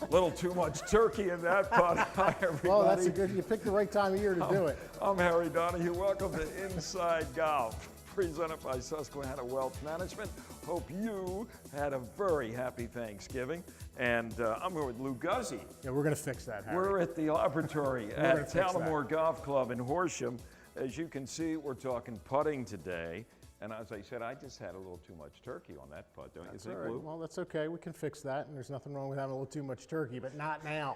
Little too much turkey in that putt. Hi, everybody. Well, that's a good, you picked the right time of year to do it. I'm Harry Donahue. Welcome to Inside Golf, presented by Susquehanna Wealth Management. Hope you had a very happy Thanksgiving. And I'm here with Lou Guzzi. Yeah, we're going to fix that, Harry. We're at the laboratory at Talamore Golf Club in Horsham. As you can see, we're talking putting today. And as I said, I just had a little too much turkey on that putt, don't you think, all right. Lou? Well, that's okay. We can fix that, and there's nothing wrong with having a little too much turkey, but not now.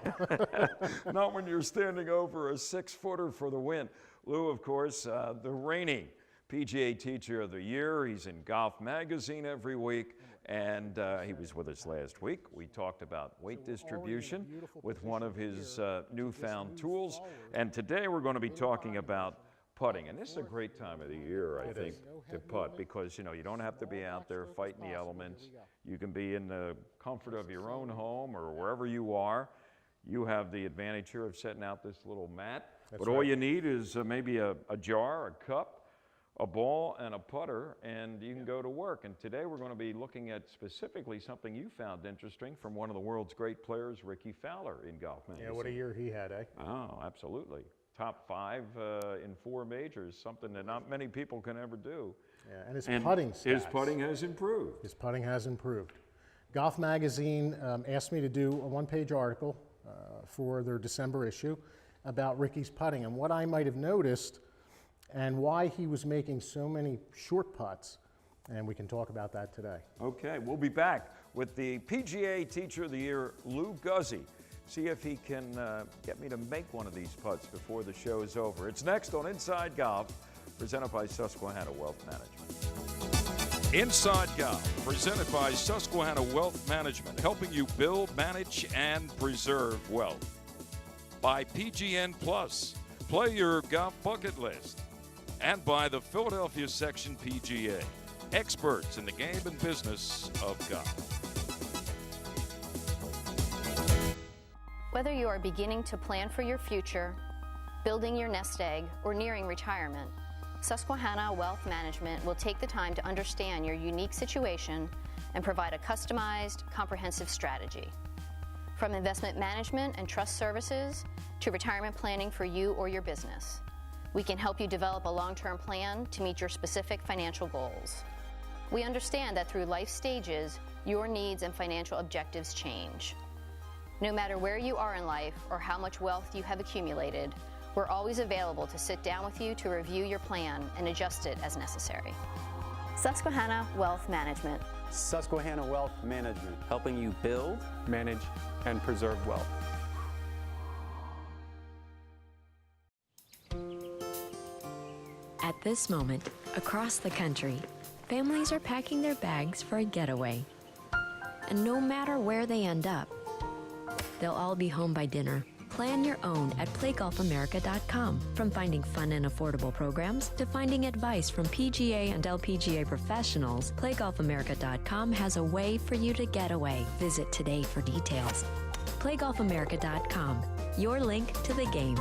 Not when you're standing over a 6-footer for the win. Lou, of course, the reigning PGA Teacher of the Year. He's in Golf Magazine every week, and he was with us last week. We talked about weight distribution with one of his newfound tools, and today we're going to be talking about putting. And this is a great time of the year, I think, to putt, because you don't have to be out there fighting the elements. You can be in the comfort of your own home or wherever you are. You have the advantage here of setting out this little mat. But all you need is maybe a jar, a cup, a ball, and a putter, and you can go to work. And today we're going to be looking at specifically something you found interesting from one of the world's great players, Rickie Fowler, in Golf Magazine. Yeah, what a year he had, eh? Oh, absolutely. Top 5 in 4 majors, something that not many people can ever do. Yeah, and his putting stats. His putting has improved. His putting has improved. Golf Magazine asked me to do a one-page article for their December issue about Rickie's putting and what I might have noticed and why he was making so many short putts, and we can talk about that today. Okay, we'll be back with the PGA Teacher of the Year, Lou Guzzi. See if he can get me to make one of these putts before the show is over. It's next on Inside Golf, presented by Susquehanna Wealth Management. Inside Golf, presented by Susquehanna Wealth Management, helping you build, manage, and preserve wealth. By PGN Plus, play your golf bucket list. And by the Philadelphia Section PGA, experts in the game and business of golf. Whether you are beginning to plan for your future, building your nest egg, or nearing retirement, Susquehanna Wealth Management will take the time to understand your unique situation and provide a customized, comprehensive strategy. From investment management and trust services to retirement planning for you or your business, we can help you develop a long-term plan to meet your specific financial goals. We understand that through life stages, your needs and financial objectives change. No matter where you are in life or how much wealth you have accumulated, we're always available to sit down with you to review your plan and adjust it as necessary. Susquehanna Wealth Management. Susquehanna Wealth Management, helping you build, manage, and preserve wealth. At this moment, across the country, families are packing their bags for a getaway. And no matter where they end up, they'll all be home by dinner. Plan your own at playgolfamerica.com. From finding fun and affordable programs to finding advice from PGA and LPGA professionals, playgolfamerica.com has a way for you to get away. Visit today for details. playgolfamerica.com, your link to the game.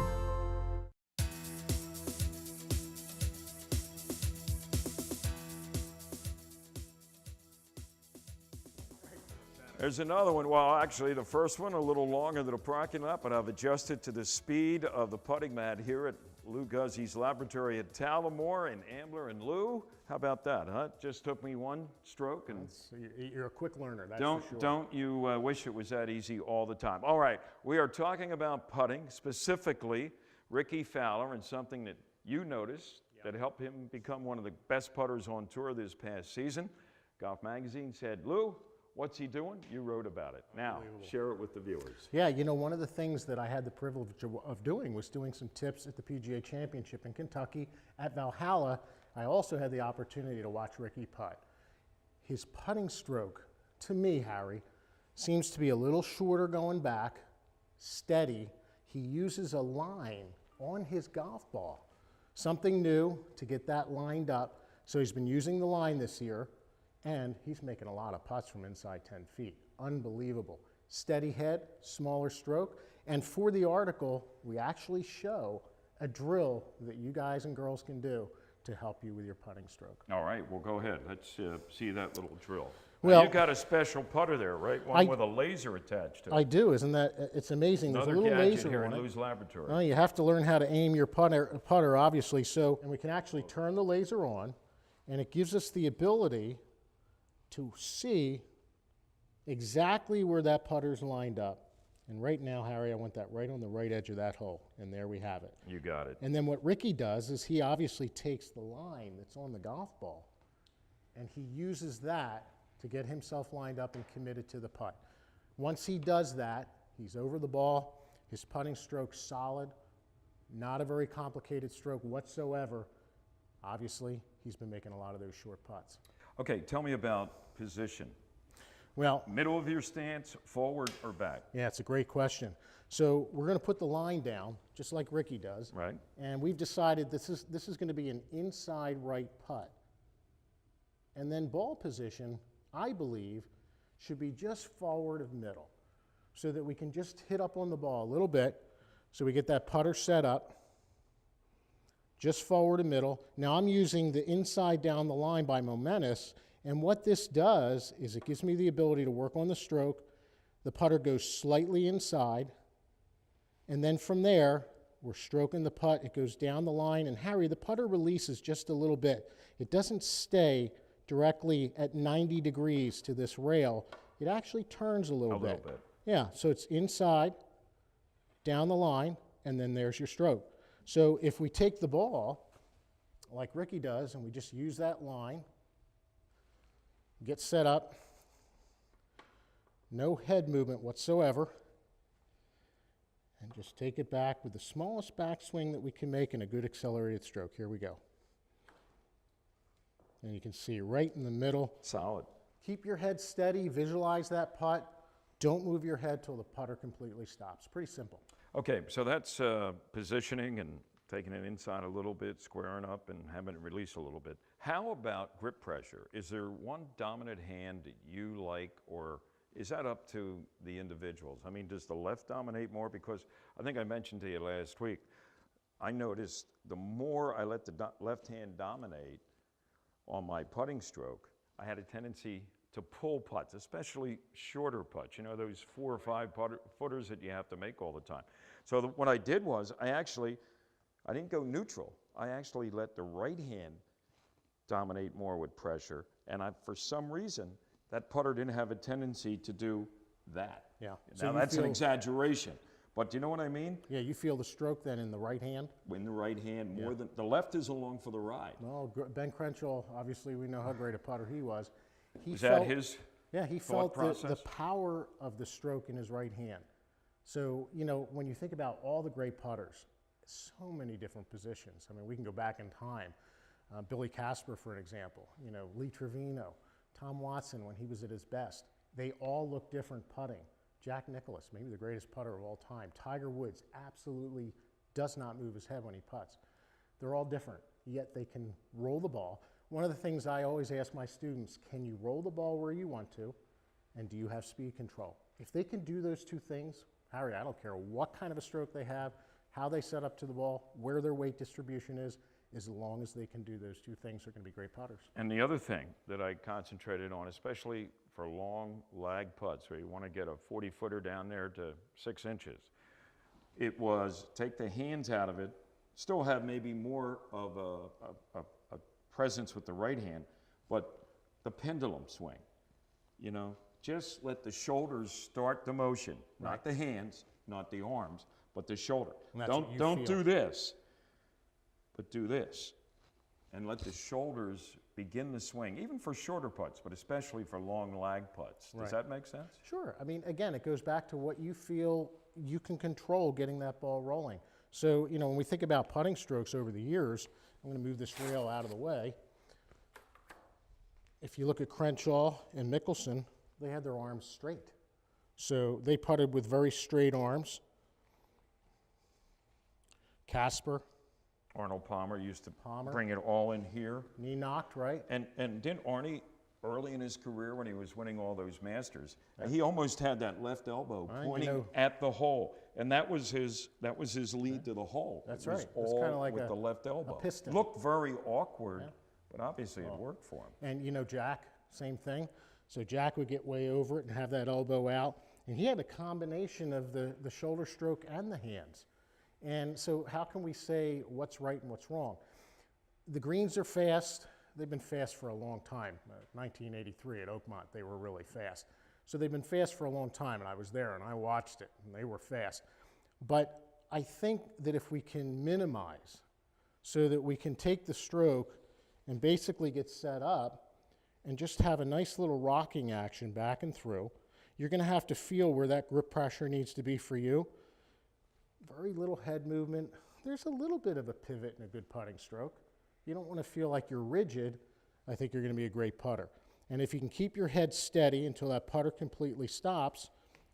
There's another one. Well, actually, the first one a little longer than the parking lot, but I've adjusted to the speed of the putting mat here at Lou Guzzi's laboratory at Talamore in Ambler. And Lou, how about that, huh? Just took me one stroke. And You're a quick learner, that's don't, for sure. Don't you wish it was that easy all the time. All right, we are talking about putting, specifically Rickie Fowler, and something that you noticed that helped him become one of the best putters on tour this past season. Golf Magazine said, Lou, what's he doing? You wrote about it. Now, share it with the viewers. Yeah, one of the things that I had the privilege of doing was doing some tips at the PGA Championship in Kentucky at Valhalla. I also had the opportunity to watch Rickie putt. His putting stroke, to me, Harry, seems to be a little shorter going back, steady. He uses a line on his golf ball. Something new to get that lined up. So he's been using the line this year, and he's making a lot of putts from inside 10 feet. Unbelievable. Steady head, smaller stroke. And for the article, we actually show a drill that you guys and girls can do to help you with your putting stroke. All right, well, go ahead. Let's see that little drill. Well, You've got a special putter there, right? One with a laser attached to it. I do, isn't that, it's amazing. There's a Another little gadget laser here on in it. Lou's laboratory. Well, you have to learn how to aim your putter, obviously. So, and we can actually turn the laser on, and it gives us the ability to see exactly where that putter's lined up. And right now, Harry, I want that right on the right edge of that hole, and there we have it. You got it. And then what Ricky does is he obviously takes the line that's on the golf ball, and he uses that to get himself lined up and committed to the putt. Once he does that, he's over the ball, his putting stroke's solid, not a very complicated stroke whatsoever. Obviously, he's been making a lot of those short putts. Okay, tell me about position. Well, Middle of your stance, forward or back? yeah, it's a great question. So we're going to put the line down, just like Ricky does. Right. And we've decided this is going to be an inside right putt. And then ball position, I believe, should be just forward of middle, so that we can just hit up on the ball a little bit, so we get that putter set up, just forward of middle. Now I'm using the inside down the line by Momentous, and what this does is it gives me the ability to work on the stroke. The putter goes slightly inside, and then from there, we're stroking the putt. It goes down the line, and Harry, the putter releases just a little bit. It doesn't stay directly at 90 degrees to this rail. It actually turns a little bit. Yeah, so it's inside, down the line, and then there's your stroke. So if we take the ball, like Ricky does, and we just use that line, get set up, no head movement whatsoever, and just take it back with the smallest backswing that we can make in a good accelerated stroke. Here we go. And you can see right in the middle. Solid. Keep your head steady, visualize that putt. Don't move your head till the putter completely stops. Pretty simple. Okay, so that's positioning and taking it inside a little bit, squaring up and having it release a little bit. How about grip pressure? Is there one dominant hand that you like, or is that up to the individuals? I mean, does the left dominate more? Because I think I mentioned to you last week, I noticed the more I let the left hand dominate on my putting stroke, I had a tendency to pull putts, especially shorter putts, you know, those 4 or 5 footers that you have to make all the time. So what I did was I didn't go neutral. I actually let the right hand dominate more with pressure, and for some reason, that putter didn't have a tendency to do that. Yeah. Now that's an exaggeration, but do you know what I mean? Yeah, you feel the stroke then in the right hand? In the right hand more than the left is along for the ride. Well, Ben Crenshaw, obviously we know how great a putter he was. Was that his Yeah, he thought felt the process? power of the stroke in his right hand. So, you know, when you think about all the great putters, so many different positions. I mean, we can go back in time. Billy Casper, for an example, you know, Lee Trevino, Tom Watson when he was at his best. They all look different putting. Jack Nicklaus, maybe the greatest putter of all time. Tiger Woods absolutely does not move his head when he putts. They're all different, yet they can roll the ball. One of the things I always ask my students, can you roll the ball where you want to, and do you have speed control? If they can do those two things, Harry, I don't care what kind of a stroke they have, how they set up to the ball, where their weight distribution is, as long as they can do those two things, they're going to be great putters. And the other thing that I concentrated on, especially for long lag putts where you want to get a 40-footer down there to 6 inches, it was take the hands out of it, still have maybe more of a presence with the right hand, but the pendulum swing, you know, just let the shoulders start the motion, not the hands, not the arms, but the shoulder. Don't do this, but do this, and let the shoulders begin the swing, even for shorter putts, but especially for long lag putts. Does that make sense? Sure. I mean, again, it goes back to what you feel you can control getting that ball rolling. So, you know, when we think about putting strokes over the years, I'm going to move this rail out of the way. If you look at Crenshaw and Mickelson, they had their arms straight. So they putted with very straight arms. Casper. Arnold Palmer used to bring it all in here. Knee knocked, right? And didn't Arnie early in his career when he was winning all those Masters. He almost had that left elbow Right, pointing at the hole, and that was his lead to the hole. That's it was right. It was all kinda like with a- the left elbow. piston. Looked very awkward, but obviously it worked for him. And you know, Jack, same thing. So Jack would get way over it and have that elbow out. And he had a combination of the shoulder stroke and the hands. And so how can we say what's right and what's wrong? The greens are fast. They've been fast for a long time. 1983 at Oakmont, they were really fast. So they've been fast for a long time, and I was there and I watched it, and they were fast. But I think that if we can minimize so that we can take the stroke and basically get set up and just have a nice little rocking action back and through, you're going to have to feel where that grip pressure needs to be for you. Very little head movement. There's a little bit of a pivot in a good putting stroke. You don't want to feel like you're rigid. I think you're going to be a great putter. And if you can keep your head steady until that putter completely stops,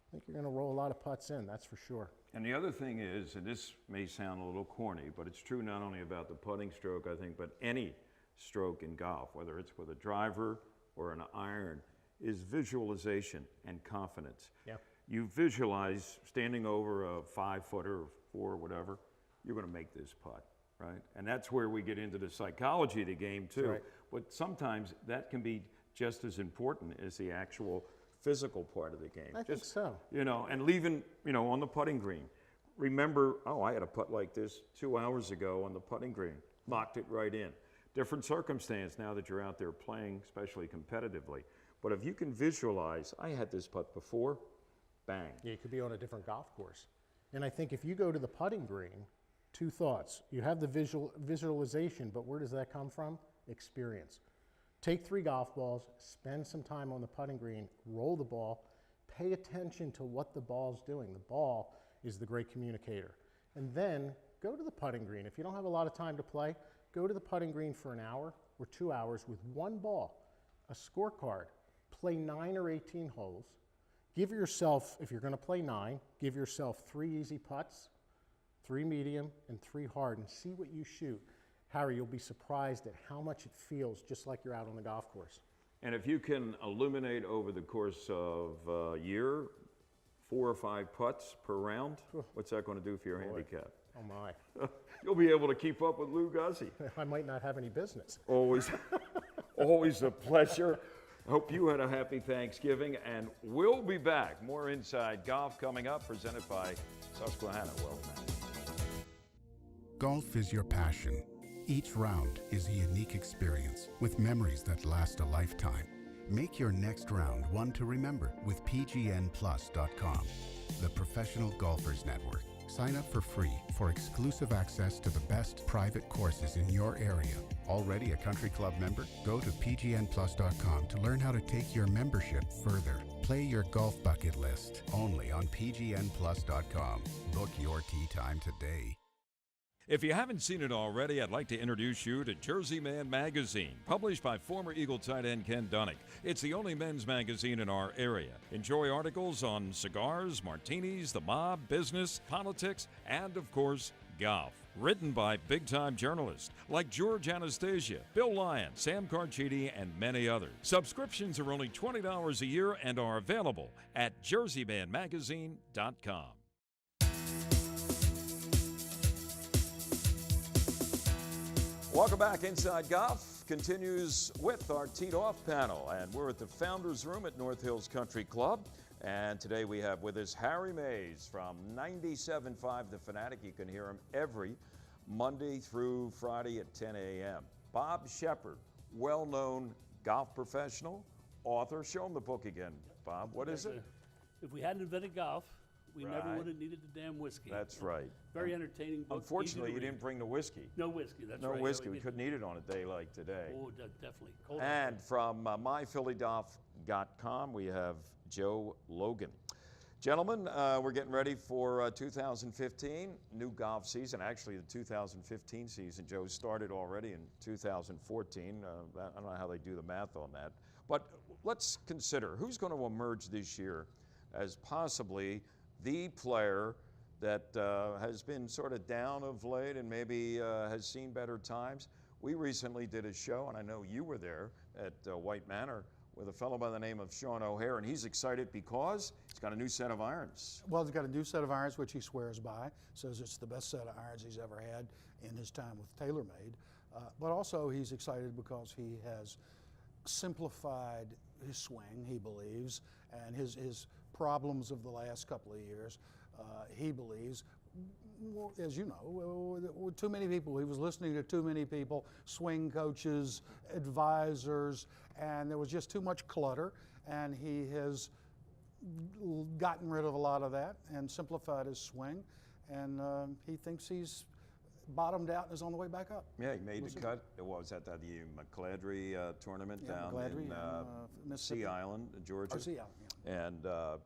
I think you're going to roll a lot of putts in, that's for sure. And the other thing is, and this may sound a little corny, but it's true not only about the putting stroke, I think, but any stroke in golf, whether it's with a driver or an iron, is visualization and confidence. Yeah. You visualize standing over a 5-footer or 4, whatever, you're going to make this putt, right? And that's where we get into the psychology of the game too. Right. But sometimes that can be just as important as the actual physical part of the game. I think so. You know, and leaving, you know, on the putting green. Remember, oh, I had a putt like this 2 hours ago on the putting green. Locked it right in. Different circumstance now that you're out there playing, especially competitively. But if you can visualize, I had this putt before, bang. Yeah, you could be on a different golf course. And I think if you go to the putting green, 2 thoughts. You have the visualization, but where does that come from? Experience. Take 3 golf balls, spend some time on the putting green, roll the ball, pay attention to what the ball's doing. The ball is the great communicator. And then go to the putting green. If you don't have a lot of time to play, go to the putting green for an hour or 2 hours with 1 ball, a scorecard. Play 9 or 18 holes. Give yourself, if you're going to play 9, give yourself 3 easy putts, 3 medium, and 3 hard, and see what you shoot. Harry, you'll be surprised at how much it feels just like you're out on the golf course. And if you can illuminate over the course of a year, 4 or 5 putts per round, what's that going to do for your handicap? Oh my. You'll be able to keep up with Lou Guzzi. I might not have any business. Always, always a pleasure. I hope you had a happy Thanksgiving, and we'll be back. More Inside Golf coming up, presented by Susquehanna Wealth Management. Golf is your passion. Each round is a unique experience with memories that last a lifetime. Make your next round one to remember with PGNplus.com, the Professional Golfers Network. Sign up for free for exclusive access to the best private courses in your area. Already a country club member? Go to PGNplus.com to learn how to take your membership further. Play your golf bucket list only on PGNplus.com. Book your tee time today. If you haven't seen it already, I'd like to introduce you to Jersey Man Magazine, published by former Eagle tight end Ken Dunnick. It's the only men's magazine in our area. Enjoy articles on cigars, martinis, the mob, business, politics, and, of course, golf. Written by big-time journalists like George Anastasia, Bill Lyon, Sam Carchidi, and many others. Subscriptions are only $20 a year and are available at jerseymanmagazine.com. Welcome back. Inside Golf continues with our Teed Off panel, and we're at the Founders Room at North Hills Country Club. And today we have with us Harry Mays from 97.5 The Fanatic. You can hear him every Monday through Friday at 10 a.m. Bob Shepard, well-known golf professional, author. Show him the book again, Bob. What is it? If we hadn't invented golf, we never Right. would have needed the damn whiskey. That's right. Very entertaining book. Unfortunately, easy you to read. didn't bring the whiskey. No whiskey, that's No right. whiskey. Yeah, We couldn't eat it on a day like today. Oh, definitely. Cold And from myphillygolf.com, we have Joe Logan. Gentlemen, we're getting ready for 2015, new golf season. Actually, the 2015 season, Joe, started already in 2014. I don't know how they do the math on that. But let's consider who's going to emerge this year as possibly the player that has been sort of down of late and maybe has seen better times. We recently did a show, and I know you were there at White Manor with a fellow by the name of Sean O'Hare, and he's excited because he's got a new set of irons. Well, he's got a new set of irons, which he swears by, says it's the best set of irons he's ever had in his time with TaylorMade. But also he's excited because he has simplified his swing, he believes, and his problems of the last couple of years, he believes, as you know, with too many people. He was listening to too many people, swing coaches, advisors, and there was just too much clutter, and he has gotten rid of a lot of that and simplified his swing, and he thinks he's bottomed out and is on the way back up. Yeah, he made the cut. It was at the McCladrey tournament down in Mississippi. Sea Island, Georgia. Oh, Sea Island, yeah. And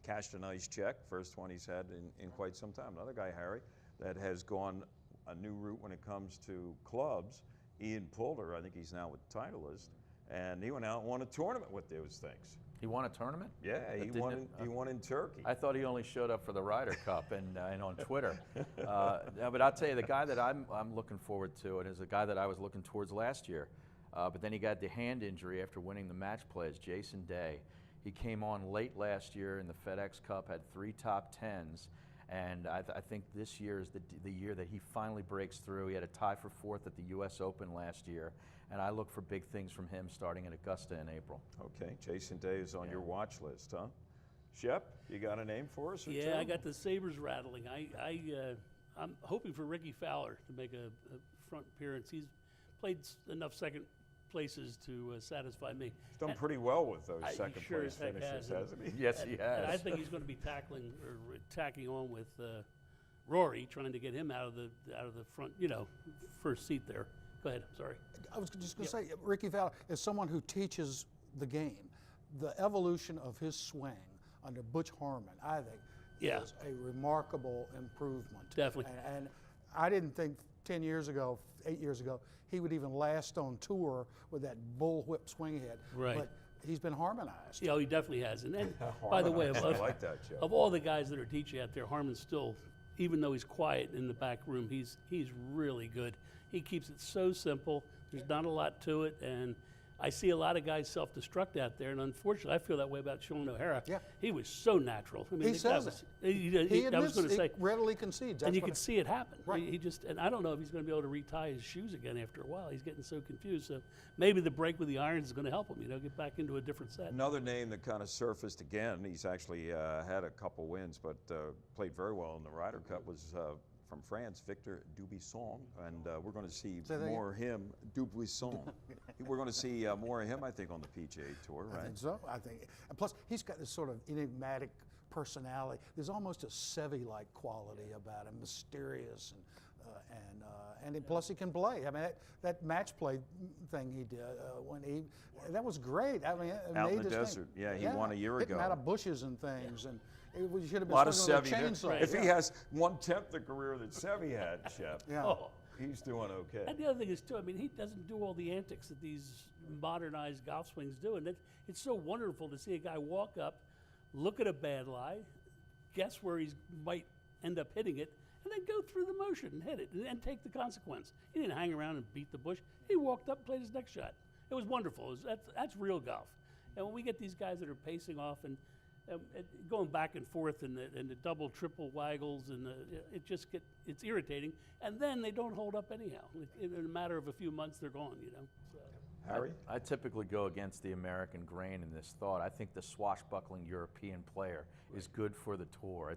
cashed a nice check, first one he's had in quite some time. Another guy, Harry, that has gone a new route when it comes to clubs, Ian Poulter, I think he's now with Titleist, and he went out and won a tournament with those things. He won a tournament? Yeah, he won in Turkey. I thought he only showed up for the Ryder Cup and on Twitter. But I'll tell you, the guy that I'm looking forward to, and is a guy that I was looking towards last year, but then he got the hand injury after winning the match play, is Jason Day. He came on late last year in the FedEx Cup, had 3 top 10s, and I think this year is the year that he finally breaks through. He had a tie for 4th at the U.S. Open last year, and I look for big things from him starting at Augusta in April. Okay, Jason Day is on your watch list, huh? Shep, you got a name for us? Or Yeah, two? I got the sabers rattling. I'm hoping for Ricky Fowler to make a front appearance. He's played enough second places to satisfy me. He's done pretty well with those He second sure place as heck finishes, has. hasn't he? Yes, he has. And I think he's going to be tacking on with Rory, trying to get him out of the front, first seat there. Go ahead. I'm sorry. I was just going to say, Ricky Fowler is someone who teaches the game. The evolution of his swing under Butch Harmon, I think, is a remarkable improvement. Definitely. And I didn't think 10 years ago, 8 years ago, he would even last on tour with that bullwhip swing head. Right. But he's been harmonized. Yeah, he definitely has. And then, by the way, I like that, Joe. of all the guys that are teaching out there, Harmon's still, even though he's quiet in the back room, he's really good. He keeps it so simple. There's not a lot to it, and I see a lot of guys self-destruct out there, and unfortunately, I feel that way about Sean O'Hara. Yeah. He was so natural. I mean, He the guy says was, it. I was going to say, he readily concedes. and That's you what could see it happen. Right. He just, and I don't know if he's going to be able to retie his shoes again after a while. He's getting so confused. So maybe the break with the irons is going to help him. Get back into a different set. Another name that kind of surfaced again, he's actually had a couple wins, but played very well in the Ryder Cup, was from France, Victor Dubuisson, and we're going to see more of him, Dubuisson. We're going to see more of him, I think, on the PGA Tour, right? I think so. I think, and plus he's got this sort of enigmatic personality. There's almost a Seve-like quality about him, mysterious, and plus he can play. I mean, that match play thing he did that was great. I mean, it Out in made the this desert. thing, Yeah, he won a year hitting ago. out of bushes and things, and it should have A been lot of swinging with a Seve. chainsaw. If he has 1/10 the career that Seve had, Shep, Yeah. Oh. he's doing okay. And the other thing is, too, I mean, he doesn't do all the antics that these modernized golf swings do. And it's so wonderful to see a guy walk up, look at a bad lie, guess where he might end up hitting it, and then go through the motion and hit it and take the consequence. He didn't hang around and beat the bush. He walked up and played his next shot. It was wonderful. That's real golf. And when we get these guys that are pacing off and going back and forth and the double, triple waggles, and it's irritating. And then they don't hold up anyhow. In a matter of a few months, they're gone. So. Harry? I typically go against the American grain in this thought. I think the swashbuckling European player is good for the tour.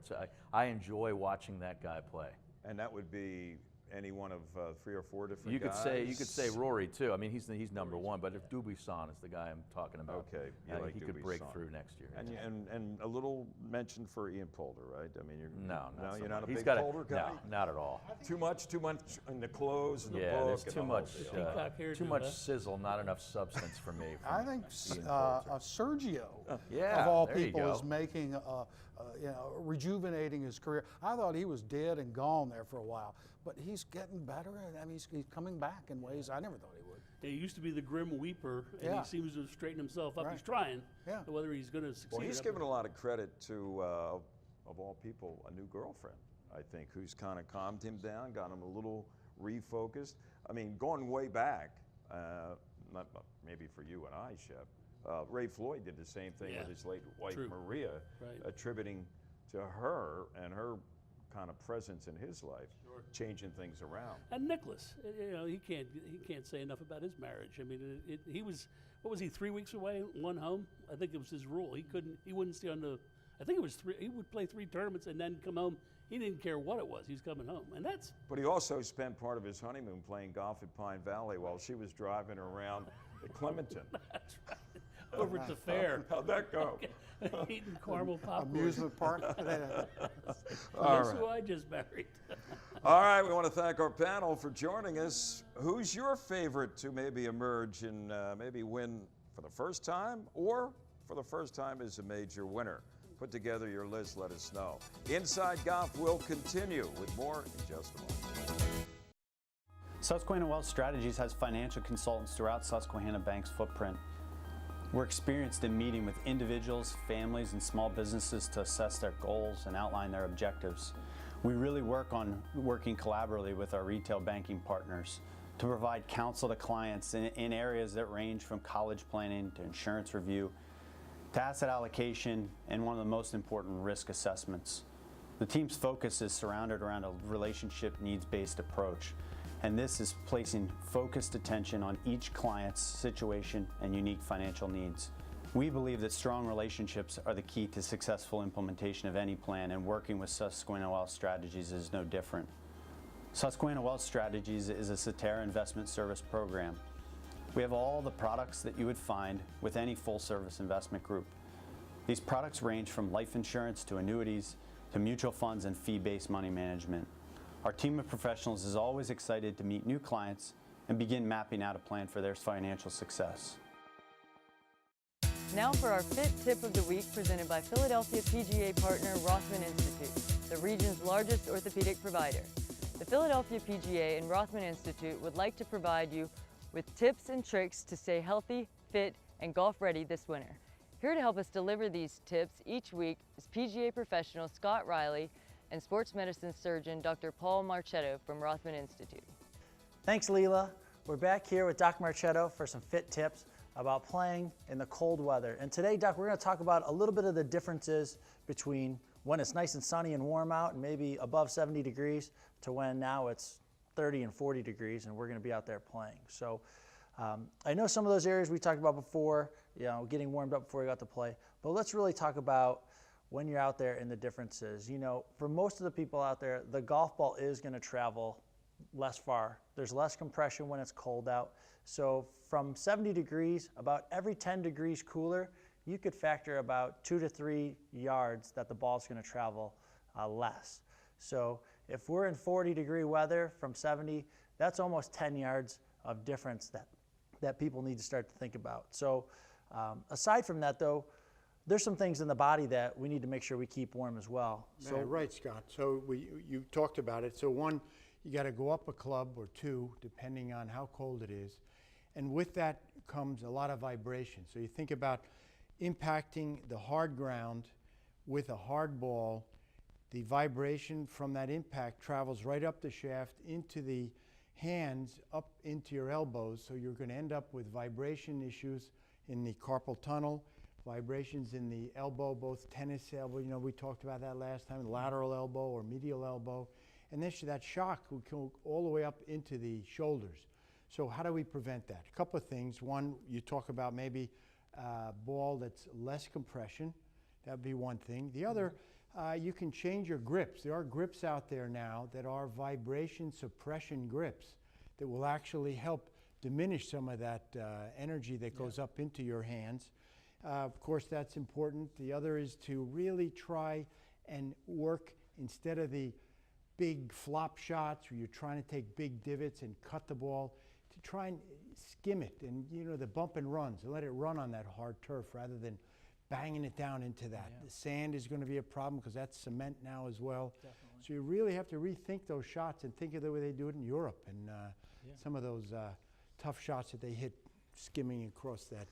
I enjoy watching that guy play. And that would be any one of 3 or 4 different You guys? could say Rory too. I mean, he's number one, but if Dubuisson is the guy I'm talking about, Okay, you I think like he could break Dubuisson. through next year. And a little mention for Ian Poulter, right? I mean, you're not a big Poulter guy? No, not at all. Too much in the clothes and the Yeah, book. there's and too the whole much, deal. Peacock hairdo, too much huh? sizzle, not enough substance for me. I think Ian Poulter. Sergio, Yeah, of all there you people, go. is making, rejuvenating his career. I thought he was dead and gone there for a while, but he's getting better. I mean, he's coming back in ways I never thought he would. He used to be the grim weeper, and Yeah. he seems to have straightened himself up. Right. He's trying. Yeah. But whether he's going to succeed. Well, he's or not- given a lot of credit to, of all people, a new girlfriend, I think, who's kind of calmed him down, got him a little refocused. I mean, going way back, not maybe for you and I, Shep, Ray Floyd did the same thing with his late wife, True. Maria, attributing to her and her kind of presence in his life, changing things around. And Nicholas, you know, he can't say enough about his marriage. I mean, he was, what was he, 3 weeks away, one home? I think it was his rule. He wouldn't stay on the, I think it was he would play 3 tournaments and then come home. He didn't care what it was. He was coming home, and that's. But he also spent part of his honeymoon playing golf at Pine Valley while she was driving around at Clementon. That's right. Over at the fair. How'd that go? Eating caramel popcorn. Amusement park. Guess who I just married? All right, we want to thank our panel for joining us. Who's your favorite to maybe emerge and maybe win for the first time or for the first time as a major winner? Put together your list, let us know. Inside Golf will continue with more in just a moment. Susquehanna Wealth Strategies has financial consultants throughout Susquehanna Bank's footprint. We're experienced in meeting with individuals, families, and small businesses to assess their goals and outline their objectives. We really work on working collaboratively with our retail banking partners to provide counsel to clients in areas that range from college planning to insurance review to asset allocation and one of the most important, risk assessments. The team's focus is surrounded around a relationship needs-based approach, and this is placing focused attention on each client's situation and unique financial needs. We believe that strong relationships are the key to successful implementation of any plan, and working with Susquehanna Wealth Strategies is no different. Susquehanna Wealth Strategies is a Cetera investment service program. We have all the products that you would find with any full-service investment group. These products range from life insurance to annuities to mutual funds and fee-based money management. Our team of professionals is always excited to meet new clients and begin mapping out a plan for their financial success. Now for our Fit Tip of the Week, presented by Philadelphia PGA partner Rothman Institute, the region's largest orthopedic provider. The Philadelphia PGA and Rothman Institute would like to provide you with tips and tricks to stay healthy, fit, and golf ready this winter. Here to help us deliver these tips each week is PGA professional Scott Riley and sports medicine surgeon Dr. Paul Marchetto from Rothman Institute. Thanks, Leela. We're back here with Doc Marchetto for some fit tips about playing in the cold weather. And today, Doc, we're going to talk about a little bit of the differences between when it's nice and sunny and warm out and maybe above 70 degrees to when now it's 30 and 40 degrees and we're going to be out there playing. So I know some of those areas we talked about before, you know, getting warmed up before you got to play, but let's really talk about when you're out there and the differences. You know, for most of the people out there, the golf ball is going to travel less far. There's less compression when it's cold out. So from 70 degrees, about every 10 degrees cooler, you could factor about 2 to 3 yards that the ball's going to travel less. So if we're in 40-degree weather from 70, that's almost 10 yards of difference that people need to start to think about. So aside from that, though, there's some things in the body that we need to make sure we keep warm as well. So right, Scott. So you talked about it. So one, you got to go up a club or two, depending on how cold it is. And with that comes a lot of vibration. So you think about impacting the hard ground with a hard ball. The vibration from that impact travels right up the shaft into the hands, up into your elbows. So you're going to end up with vibration issues in the carpal tunnel, vibrations in the elbow, both tennis elbow, you know, we talked about that last time, lateral elbow or medial elbow. And then that shock will go all the way up into the shoulders. So how do we prevent that? A couple of things. One, you talk about maybe a ball that's less compression. That would be one thing. The other, you can change your grips. There are grips out there now that are vibration suppression grips that will actually help diminish some of that energy that goes up into your hands. Of course, that's important. The other is to really try and work, instead of the big flop shots where you're trying to take big divots and cut the ball, to try and skim it and, you know, the bump and runs, and let it run on that hard turf rather than banging it down into that. The sand is going to be a problem because that's cement now as well. Definitely. So you really have to rethink those shots and think of the way they do it in Europe and some of those tough shots that they hit skimming across that.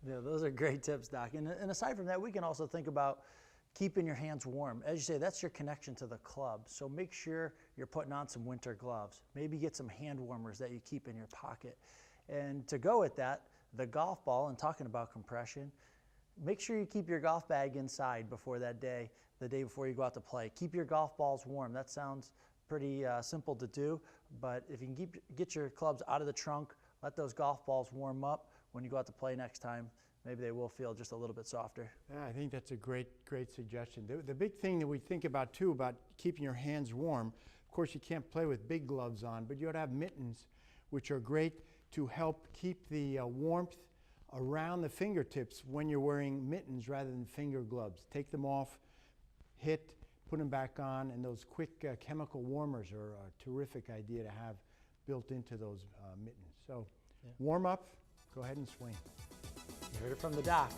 Yeah, those are great tips, Doc. And aside from that, we can also think about keeping your hands warm. As you say, that's your connection to the club. So make sure you're putting on some winter gloves. Maybe get some hand warmers that you keep in your pocket. And to go with that, the golf ball, and talking about compression, make sure you keep your golf bag inside before that day, the day before you go out to play. Keep your golf balls warm. That sounds pretty simple to do, but if you can get your clubs out of the trunk, let those golf balls warm up when you go out to play next time, maybe they will feel just a little bit softer. Yeah, I think that's a great suggestion. The big thing that we think about too about keeping your hands warm, of course you can't play with big gloves on, but you ought to have mittens, which are great to help keep the warmth around the fingertips when you're wearing mittens rather than finger gloves. Take them off, hit, put them back on, and those quick chemical warmers are a terrific idea to have built into those mittens. So warm up, go ahead and swing. You heard it from the doc.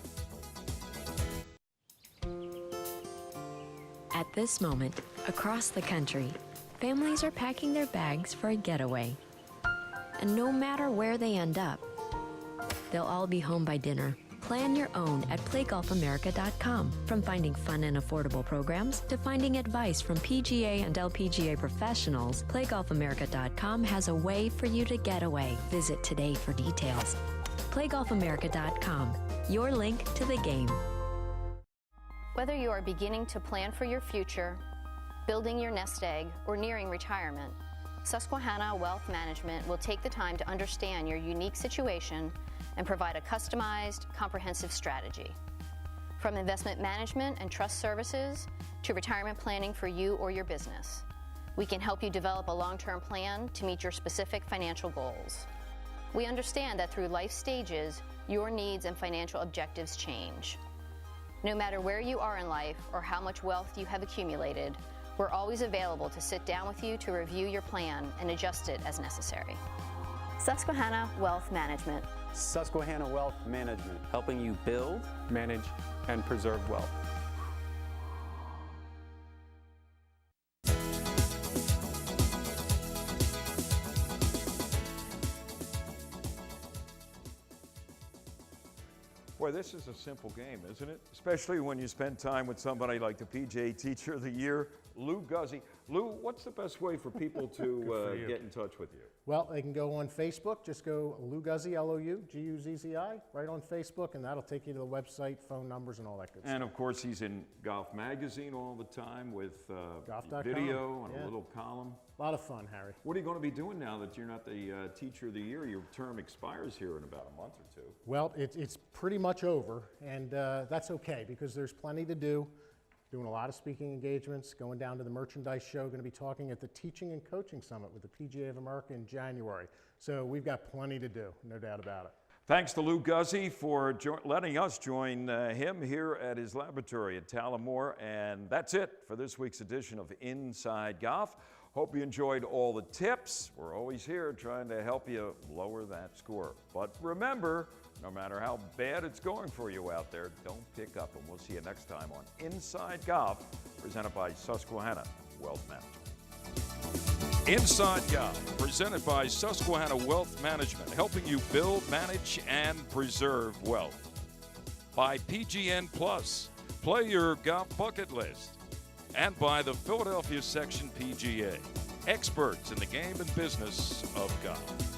At this moment, across the country, families are packing their bags for a getaway. And no matter where they end up, they'll all be home by dinner. Plan your own at playgolfamerica.com. From finding fun and affordable programs to finding advice from PGA and LPGA professionals, playgolfamerica.com has a way for you to get away. Visit today for details. playgolfamerica.com, your link to the game. Whether you are beginning to plan for your future, building your nest egg, or nearing retirement, Susquehanna Wealth Management will take the time to understand your unique situation and provide a customized, comprehensive strategy. From investment management and trust services to retirement planning for you or your business, we can help you develop a long-term plan to meet your specific financial goals. We understand that through life stages, your needs and financial objectives change. No matter where you are in life or how much wealth you have accumulated, we're always available to sit down with you to review your plan and adjust it as necessary. Susquehanna Wealth Management. Susquehanna Wealth Management, helping you build, manage, and preserve wealth. Boy, this is a simple game, isn't it? Especially when you spend time with somebody like the PGA Teacher of the Year, Lou Guzzi. Lou, what's the best way for people to get in touch with you? Well, they can go on Facebook. Just go Lou Guzzi, L-O-U-G-U-Z-Z-I, right on Facebook, and that'll take you to the website, phone numbers, and all that good stuff. And of course, he's in Golf Magazine all the time with Golf.com. video and Yeah. a little column. A lot of fun, Harry. What are you going to be doing now that you're not the Teacher of the Year? Your term expires here in about a month or two. Well, it's pretty much over, and that's okay because there's plenty to do. Doing a lot of speaking engagements, going down to the merchandise show, going to be talking at the Teaching and Coaching Summit with the PGA of America in January. So we've got plenty to do, no doubt about it. Thanks to Lou Guzzi for letting us join him here at his laboratory at Talamore. And that's it for this week's edition of Inside Golf. Hope you enjoyed all the tips. We're always here trying to help you lower that score. But remember, no matter how bad it's going for you out there, don't pick up. And we'll see you next time on Inside Golf, presented by Susquehanna Wealth Management. Inside Golf, presented by Susquehanna Wealth Management, helping you build, manage, and preserve wealth. By PGN Plus, play your golf bucket list. And by the Philadelphia Section PGA, experts in the game and business of golf.